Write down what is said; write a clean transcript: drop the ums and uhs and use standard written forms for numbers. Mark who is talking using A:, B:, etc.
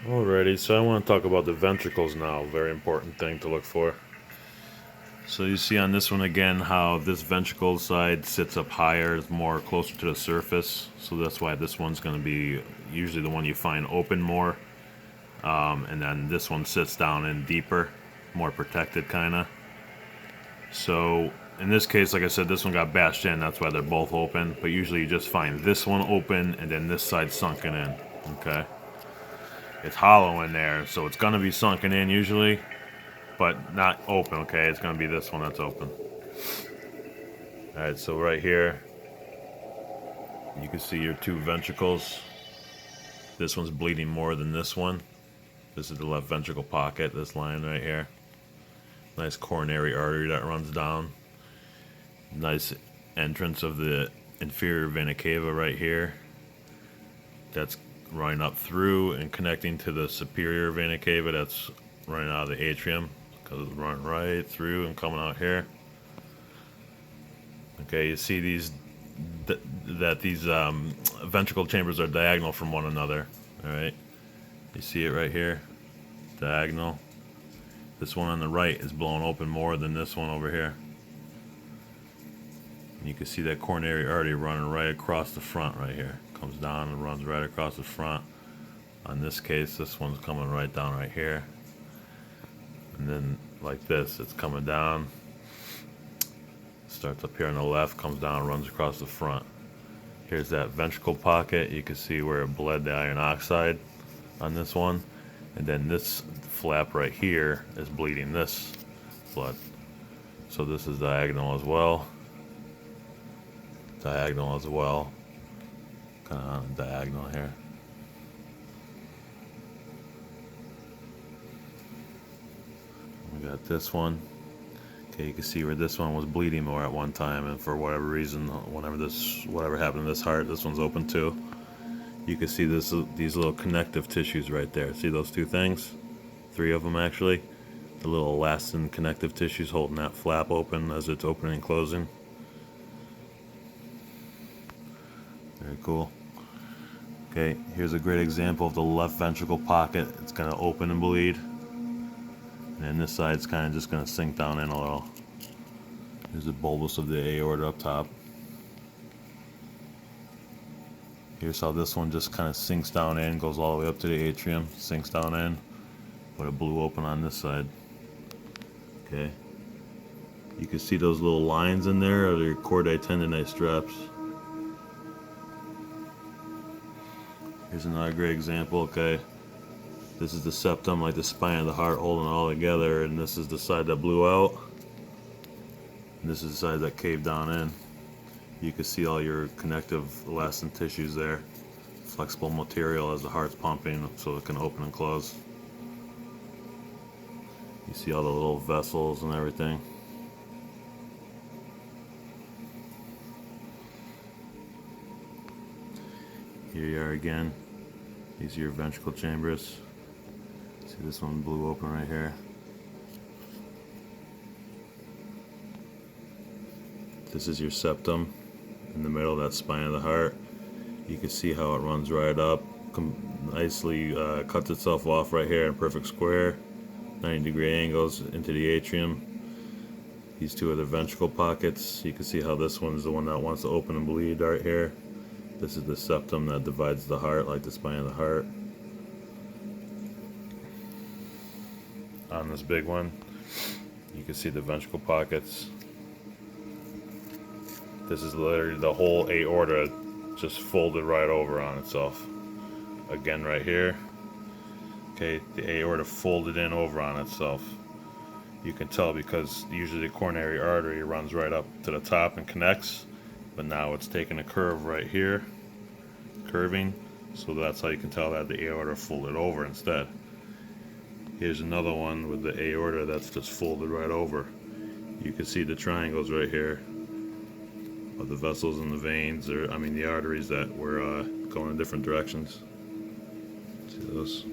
A: Alrighty, so I want to talk about the ventricles now. Very important thing to look for. So you see on this one again how this ventricle side sits up higher, it's more closer to the surface. So that's why this one's going to be usually the one you find open more. And then this one sits down in deeper, more protected kind of. So in this case, like I said, this one got bashed in. That's why they're both open. But usually you just find this one open and then this side sunken in. Okay. It's hollow in there, so it's going to be sunken in usually, but not open, okay? It's going to be this one that's open. Alright, so right here, you can see your two ventricles. This one's bleeding more than this one. This is the left ventricle pocket, this line right here. Nice coronary artery that runs down. Nice entrance of the inferior vena cava right here. That's running up through and connecting to the superior vena cava that's running out of the atrium, because it's running right through and coming out here. Okay, you see these these ventricle chambers are diagonal from one another. All right, you see it right here, diagonal. This one on the right is blown open more than this one over here. And you can see that coronary artery running right across the front right here. Comes down and runs right across the front. On this case, this one's coming right down right here. And then like this, it's coming down. Starts up here on the left, comes down, runs across the front. Here's that ventricle pocket. You can see where it bled the iron oxide on this one. And then this flap right here is bleeding this blood. So this is diagonal as well. Diagonal as well. Kind of on diagonal here. We got this one. Okay, you can see where this one was bleeding more at one time, and for whatever reason, whatever happened to this heart, this one's open too. You can see these little connective tissues right there. See those two things? Three of them actually. The little elastin connective tissues holding that flap open as it's opening and closing. Very cool. Okay, here's a great example of the left ventricle pocket. It's going to open and bleed. And then this side's kind of just going to sink down in a little. Here's the bulbous of the aorta up top. Here's how this one just kind of sinks down in, goes all the way up to the atrium, sinks down in, but it blew open on this side. Okay. You can see those little lines in there are the chordae tendinite straps. Here's another great example, okay. This is the septum, like the spine of the heart, holding it all together, and this is the side that blew out. And this is the side that caved down in. You can see all your connective elastin tissues there. Flexible material as the heart's pumping so it can open and close. You see all the little vessels and everything. Here you are again. These are your ventricle chambers. See, this one blew open right here. This is your septum in the middle of that spine of the heart. You can see how it runs right up, nicely cuts itself off right here in a perfect square, 90-degree angles into the atrium. These two are the ventricle pockets. You can see how this one's the one that wants to open and bleed right here. This is the septum that divides the heart, like the spine of the heart. On this big one, you can see the ventricle pockets. This is literally the whole aorta just folded right over on itself. Again right here. Okay, the aorta folded in over on itself. You can tell because usually the coronary artery runs right up to the top and connects, but now it's taking a curve right here, curving, so that's how you can tell that the aorta folded over instead. Here's another one with the aorta that's just folded right over. You can see the triangles right here of the vessels and the veins, or I mean the arteries that were going in different directions. See those?